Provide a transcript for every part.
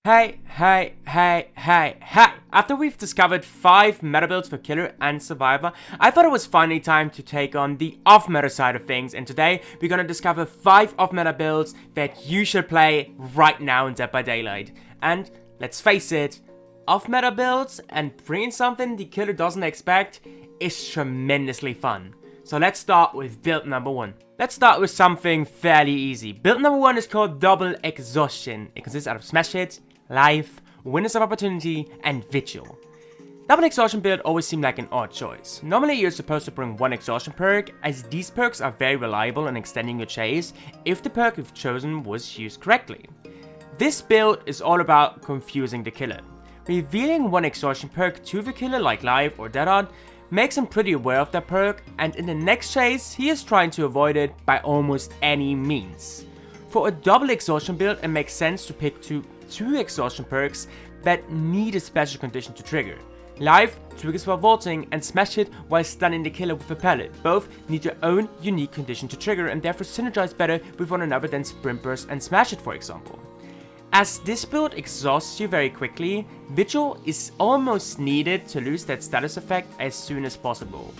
Hey. After we've discovered 5 meta builds for Killer and Survivor, I thought it was finally time to take on the off-meta side of things, and today we're gonna discover 5 off-meta builds that you should play right now in Dead by Daylight. And let's face it, off-meta builds and bringing something the Killer doesn't expect is tremendously fun. So let's start with build number 1. Let's start with something fairly easy. Build number 1 is called Double Exhaustion. It consists out of Smash Hit, Life, Windows of Opportunity, and Vigil. Double Exhaustion build always seemed like an odd choice. Normally you're supposed to bring one Exhaustion perk, as these perks are very reliable in extending your chase if the perk you've chosen was used correctly. This build is all about confusing the killer. Revealing one Exhaustion perk to the killer like Life or Dead makes him pretty aware of that perk, and in the next chase he is trying to avoid it by almost any means. For a double Exhaustion build, it makes sense to pick two Exhaustion perks that need a special condition to trigger. Life triggers while vaulting, and Smash Hit while stunning the killer with a pellet. Both need their own unique condition to trigger and therefore synergize better with one another than Sprint Burst and Smash Hit, for example. As this build exhausts you very quickly, Vigil is almost needed to lose that status effect as soon as possible.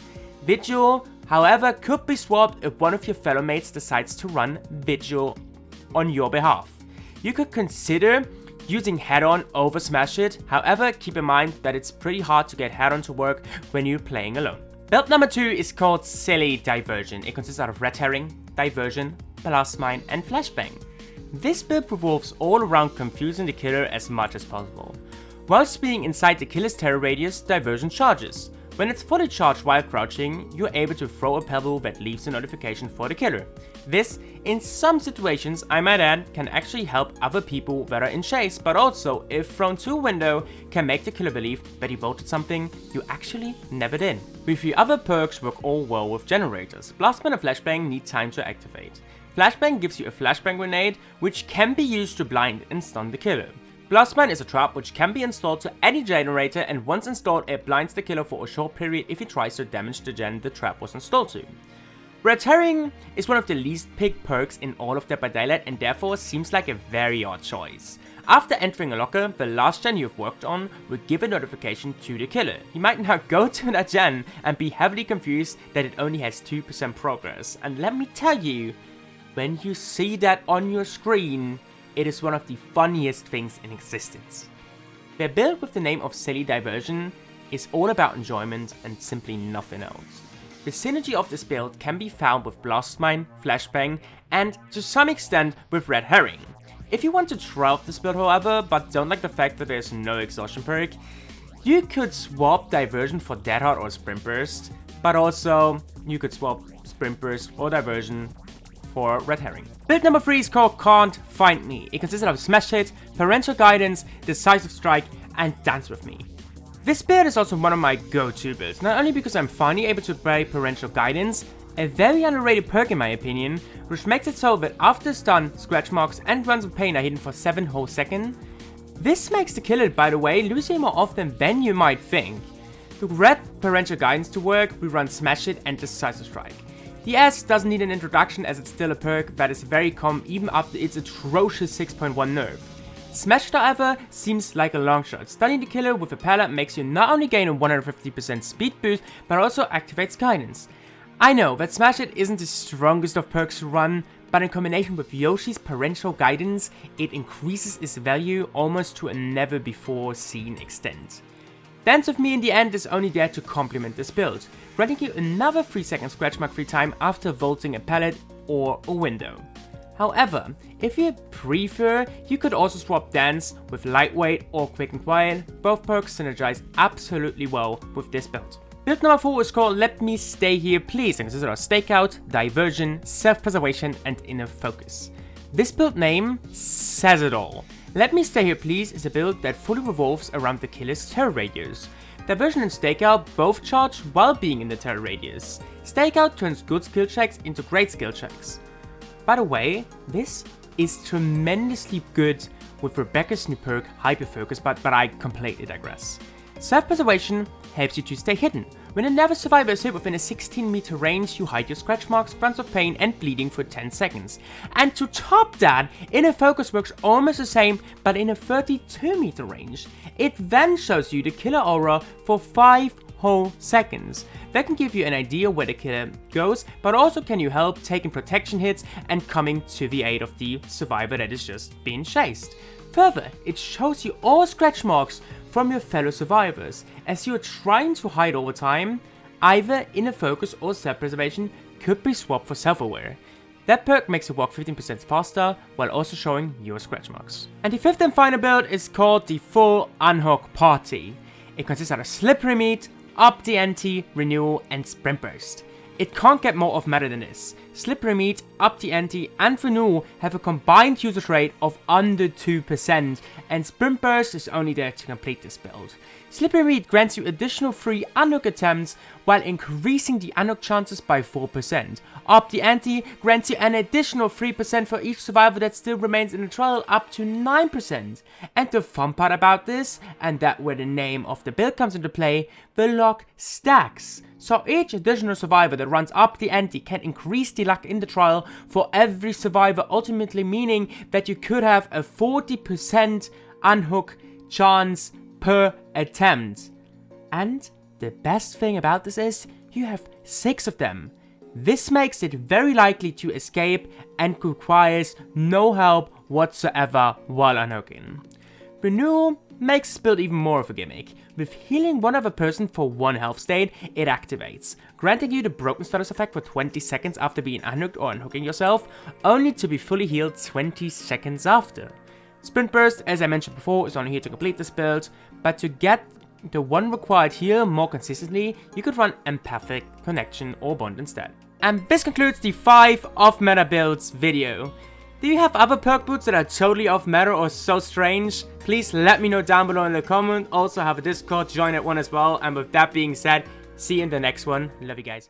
Vigil, however, could be swapped if one of your fellow mates decides to run Vigil on your behalf. You could consider using Head-On over Smash Hit, however keep in mind that it's pretty hard to get Head-On to work when you're playing alone. Build number 2 is called Silly Divergent. It consists out of Red Herring, Diversion, Blast Mine, and Flashbang. This build revolves all around confusing the killer as much as possible. Whilst being inside the killer's terror radius, Diversion charges. When it's fully charged while crouching, you're able to throw a pebble that leaves a notification for the killer. This, in some situations I might add, can actually help other people that are in chase, but also, if thrown to a window, can make the killer believe that he voted something you actually never did. With the other perks work all well with generators. Blastman and Flashbang need time to activate. Flashbang gives you a Flashbang grenade, which can be used to blind and stun the killer. Blastman is a trap which can be installed to any generator, and once installed it blinds the killer for a short period if he tries to damage the gen the trap was installed to. Red Herring is one of the least picked perks in all of Dead by Daylight and therefore seems like a very odd choice. After entering a locker, the last gen you've worked on will give a notification to the killer. He might now go to that gen and be heavily confused that it only has 2% progress, and let me tell you, when you see that on your screen, it is one of the funniest things in existence. Their build with the name of Silly Diversion is all about enjoyment and simply nothing else. The synergy of this build can be found with Blast Mine, Flashbang, and to some extent with Red Herring. If you want to try out this build however, but don't like the fact that there's no Exhaustion perk, you could swap Diversion for Dead or Sprint Burst, but also you could swap Sprint Burst or Diversion for Red Herring. Build number 3 is called Cant Find Me. It consists of Smash Hit, Parental Guidance, Decisive Strike, and Dance With Me. This build is also one of my go-to builds, not only because I'm finally able to play Parental Guidance, a very underrated perk in my opinion, which makes it so that after stun, scratch marks, and runs of pain are hidden for 7 whole seconds. This makes the killer, by the way, losing more often than you might think. To get Parental Guidance to work, we run Smash Hit and Decisive Strike. The S doesn't need an introduction as it's still a perk that is very common even after its atrocious 6.1 nerf. Smash Hit, however, seems like a long shot. Stunning the killer with a pellet makes you not only gain a 150% speed boost, but also activates guidance. I know that Smash Hit isn't the strongest of perks to run, but in combination with Yoshi's Parental Guidance, it increases its value almost to a never before seen extent. Dance With Me in the end is only there to complement this build, granting you another 3-second scratch mark free time after vaulting a pallet or a window. However, if you prefer, you could also swap Dance with Lightweight or Quick and Quiet. Both perks synergize absolutely well with this build. Build number 4 is called Let Me Stay Here Please and consists of Stakeout, Diversion, Self-Preservation, and Inner Focus. This build name says it all. Let Me Stay Here Please is a build that fully revolves around the killer's terror radius. Diversion and Stakeout both charge while being in the terror radius. Stakeout turns good skill checks into great skill checks. By the way, this is tremendously good with Rebecca's new perk Hyper Focus, but I completely digress. Self-Preservation helps you to stay hidden. When another survivor is hit within a 16-meter range, you hide your scratch marks, grunts of pain, and bleeding for 10 seconds. And to top that, inner focus works almost the same, but in a 32-meter range. It then shows you the killer aura for 5 whole seconds. That can give you an idea where the killer goes, but also can you help taking protection hits and coming to the aid of the survivor that is just being chased. Further, it shows you all scratch marks from your fellow survivors, as you are trying to hide over time. Either inner focus or self-preservation could be swapped for self-aware. That perk makes you walk 15% faster, while also showing your scratch marks. And the fifth and final build is called the full Unhook Party. It consists of a Slippery Meat, Up the Ante, Renewal, and Sprint Burst. It can't get more off meta than this. Slippery Meat, Up the Ante, and Renewal have a combined usage rate of under 2%, and Sprint Burst is only there to complete this build. Slippery Meat grants you additional free unhook attempts while increasing the unhook chances by 4%. Up the Ante grants you an additional 3% for each survivor that still remains in the trial, up to 9%. And the fun part about this, and that where the name of the build comes into play, the luck stacks. So each additional survivor that runs Up the Ante can increase the luck in the trial for every survivor, ultimately meaning that you could have a 40% unhook chance per attempt. And the best thing about this is you have 6 of them. This makes it very likely to escape and requires no help whatsoever while unhooking. Renewal makes this build even more of a gimmick. With healing one other person for 1 health state, it activates, granting you the broken status effect for 20 seconds after being unhooked or unhooking yourself, only to be fully healed 20 seconds after. Sprint Burst, as I mentioned before, is only here to complete this build, but to get the 1 required heal more consistently, you could run Empathic Connection or Bond instead. And this concludes the 5 off-meta builds video. Do you have other perk boots that are totally off-meta or so strange? Please let me know down below in the comment. Also have a Discord, join that one as well. And with that being said, see you in the next one. Love you guys.